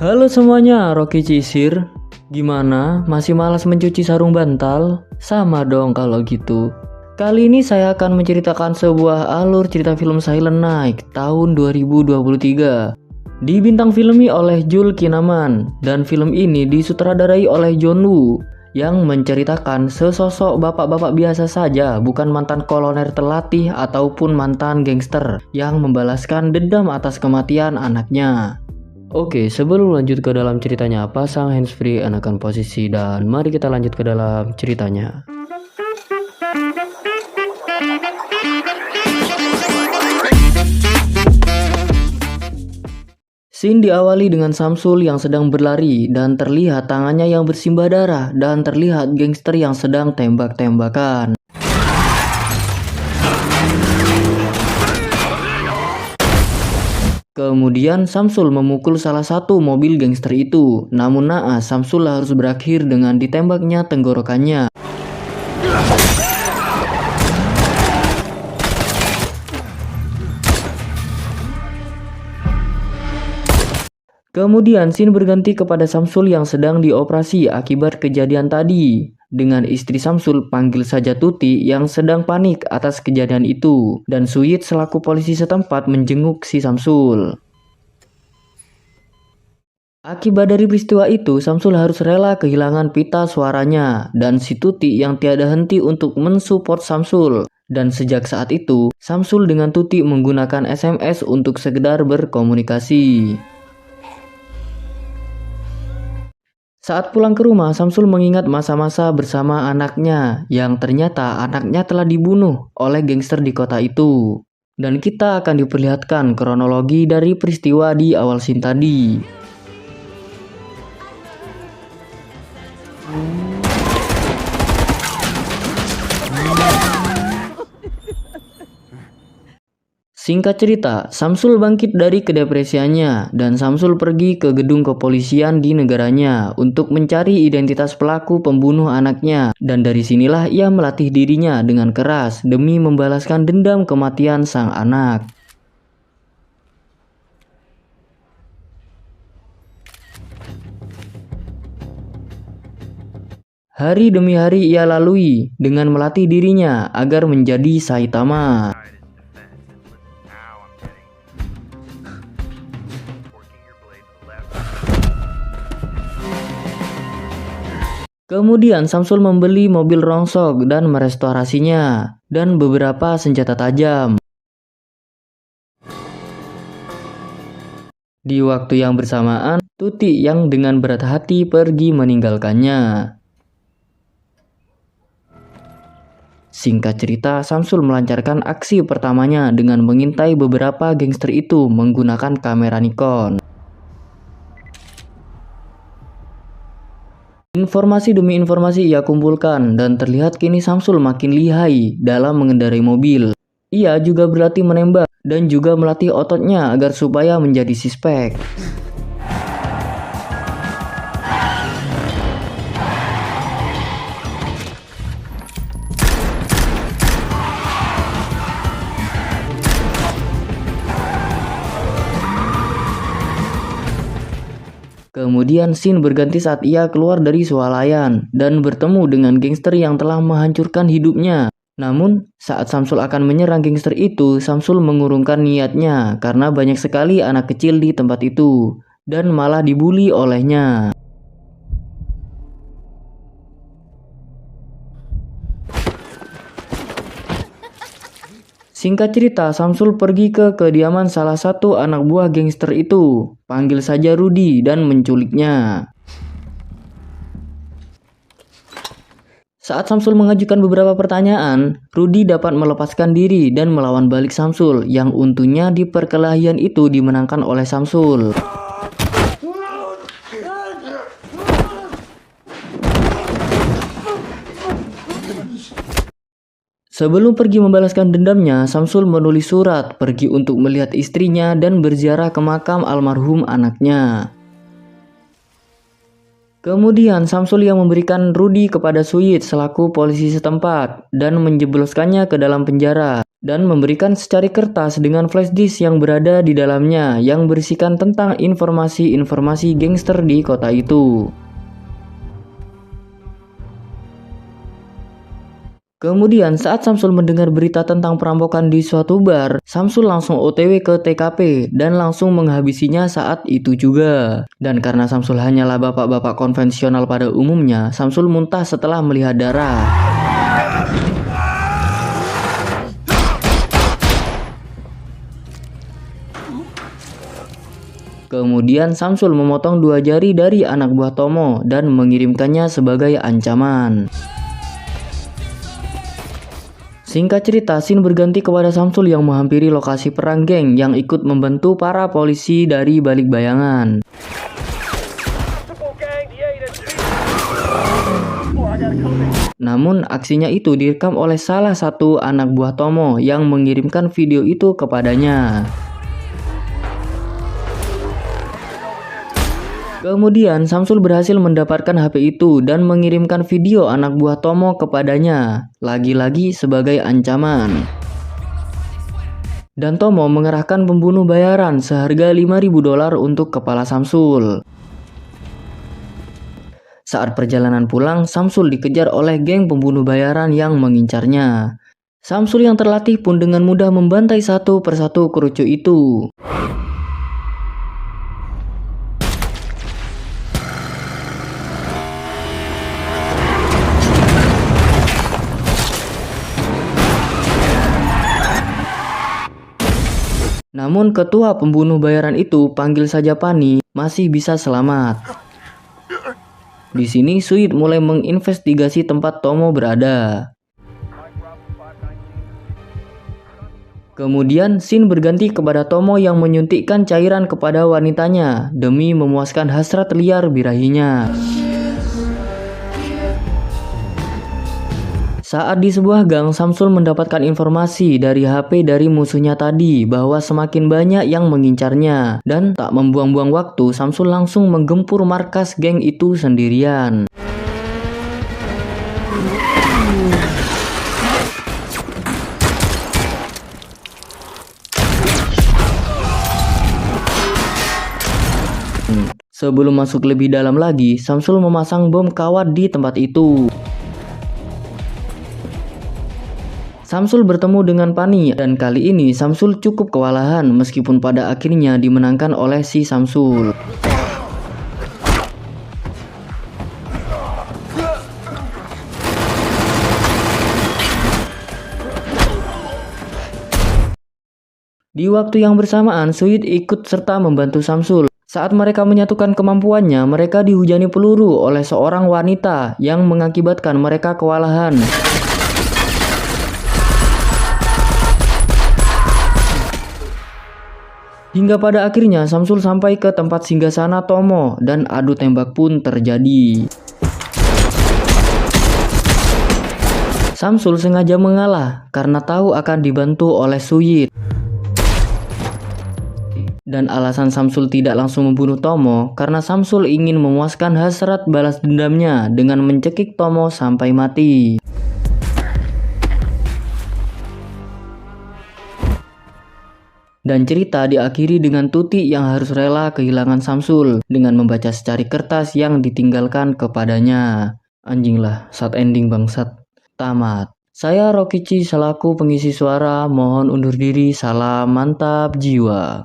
Halo semuanya, Rocky Cisir. Gimana? Masih malas mencuci sarung bantal? Sama dong kalau gitu. Kali ini saya akan menceritakan sebuah alur cerita film Silent Night tahun 2023. Dibintang filmi oleh Joel Kinnaman, dan film ini disutradarai oleh John Woo yang menceritakan sesosok bapak-bapak biasa saja, bukan mantan kolonel terlatih ataupun mantan gangster yang membalaskan dendam atas kematian anaknya. Oke, sebelum lanjut ke dalam ceritanya, pasang handsfree, enakan posisi, dan mari kita lanjut ke dalam ceritanya. Scene diawali dengan Samsul yang sedang berlari dan terlihat tangannya yang bersimbah darah dan terlihat gangster yang sedang tembak-tembakan. Kemudian Samsul memukul salah satu mobil gangster itu, namun naas Samsul harus berakhir dengan ditembaknya tenggorokannya. Kemudian scene berganti kepada Samsul yang sedang dioperasi akibat kejadian tadi, dengan istri Samsul, panggil saja Tuti, yang sedang panik atas kejadian itu, dan Suyit selaku polisi setempat menjenguk si Samsul. Akibat dari peristiwa itu, Samsul harus rela kehilangan pita suaranya, dan si Tuti yang tiada henti untuk mensupport Samsul. Dan sejak saat itu, Samsul dengan Tuti menggunakan SMS untuk sekedar berkomunikasi. Saat pulang ke rumah, Samsul mengingat masa-masa bersama anaknya, yang ternyata anaknya telah dibunuh oleh gangster di kota itu. Dan kita akan diperlihatkan kronologi dari peristiwa di awal scene tadi. Singkat cerita, Samsul bangkit dari kedepresiannya dan Samsul pergi ke gedung kepolisian di negaranya untuk mencari identitas pelaku pembunuh anaknya, dan dari sinilah ia melatih dirinya dengan keras demi membalaskan dendam kematian sang anak. Hari demi hari ia lalui dengan melatih dirinya agar menjadi Saitama. Kemudian Samsul membeli mobil rongsok dan merestorasinya, dan beberapa senjata tajam. Di waktu yang bersamaan, Tuti yang dengan berat hati pergi meninggalkannya. Singkat cerita, Samsul melancarkan aksi pertamanya dengan mengintai beberapa gangster itu menggunakan kamera Nikon. Informasi demi informasi ia kumpulkan, dan terlihat kini Samsul makin lihai dalam mengendarai mobil. Ia juga berlatih menembak dan juga melatih ototnya agar supaya menjadi suspek. Kemudian scene berganti saat ia keluar dari swalayan dan bertemu dengan gangster yang telah menghancurkan hidupnya. Namun, saat Samsul akan menyerang gangster itu, Samsul mengurungkan niatnya karena banyak sekali anak kecil di tempat itu dan malah dibully olehnya. Singkat cerita, Samsul pergi ke kediaman salah satu anak buah gangster itu, panggil saja Rudy, dan menculiknya. Saat Samsul mengajukan beberapa pertanyaan, Rudy dapat melepaskan diri dan melawan balik Samsul, yang untungnya di perkelahian itu dimenangkan oleh Samsul. Sebelum pergi membalaskan dendamnya, Samsul menulis surat pergi untuk melihat istrinya dan berziarah ke makam almarhum anaknya. Kemudian Samsul yang memberikan Rudy kepada Suyit selaku polisi setempat dan menjebloskannya ke dalam penjara. dan memberikan secari kertas dengan flash disk yang berada di dalamnya yang berisikan tentang informasi-informasi gangster di kota itu. Kemudian saat Samsul mendengar berita tentang perampokan di suatu bar, Samsul langsung OTW ke TKP dan langsung menghabisinya saat itu juga. Dan karena Samsul hanyalah bapak-bapak konvensional pada umumnya, Samsul muntah setelah melihat darah. Kemudian Samsul memotong 2 jari dari anak buah Tomo dan mengirimkannya sebagai ancaman. Singkat cerita, scene berganti kepada Samsul yang menghampiri lokasi perang geng yang ikut membantu para polisi dari balik bayangan. Namun aksinya itu direkam oleh salah satu anak buah Tomo yang mengirimkan video itu kepadanya. Kemudian Samsul berhasil mendapatkan HP itu dan mengirimkan video anak buah Tomo kepadanya, lagi-lagi sebagai ancaman. Dan Tomo mengerahkan pembunuh bayaran seharga $5.000 untuk kepala Samsul. Saat perjalanan pulang, Samsul dikejar oleh geng pembunuh bayaran yang mengincarnya. Samsul yang terlatih pun dengan mudah membantai satu persatu kerucu itu. Namun ketua pembunuh bayaran itu, panggil saja Pani, masih bisa selamat. Di sini Suit mulai menginvestigasi tempat Tomo berada. Kemudian scene berganti kepada Tomo yang menyuntikkan cairan kepada wanitanya demi memuaskan hasrat liar birahinya. Saat di sebuah gang, Samsul mendapatkan informasi dari HP dari musuhnya tadi bahwa semakin banyak yang mengincarnya. Dan tak membuang-buang waktu, Samsul langsung menggempur markas geng itu sendirian. Sebelum masuk lebih dalam lagi, Samsul memasang bom kawat di tempat itu. Samsul bertemu dengan Pani dan kali ini Samsul cukup kewalahan meskipun pada akhirnya dimenangkan oleh si Samsul. Di waktu yang bersamaan, Suit ikut serta membantu Samsul. Saat mereka menyatukan kemampuannya, mereka dihujani peluru oleh seorang wanita yang mengakibatkan mereka kewalahan. Hingga pada akhirnya Samsul sampai ke tempat singgasana Tomo dan adu tembak pun terjadi. Samsul sengaja mengalah karena tahu akan dibantu oleh Suit. Dan alasan Samsul tidak langsung membunuh Tomo karena Samsul ingin memuaskan hasrat balas dendamnya dengan mencekik Tomo sampai mati. Dan cerita diakhiri dengan Tuti yang harus rela kehilangan Samsul dengan membaca secari kertas yang ditinggalkan kepadanya. Anjing lah, sad ending bangsat. Tamat. Saya Rokici selaku pengisi suara, mohon undur diri, salam mantap jiwa.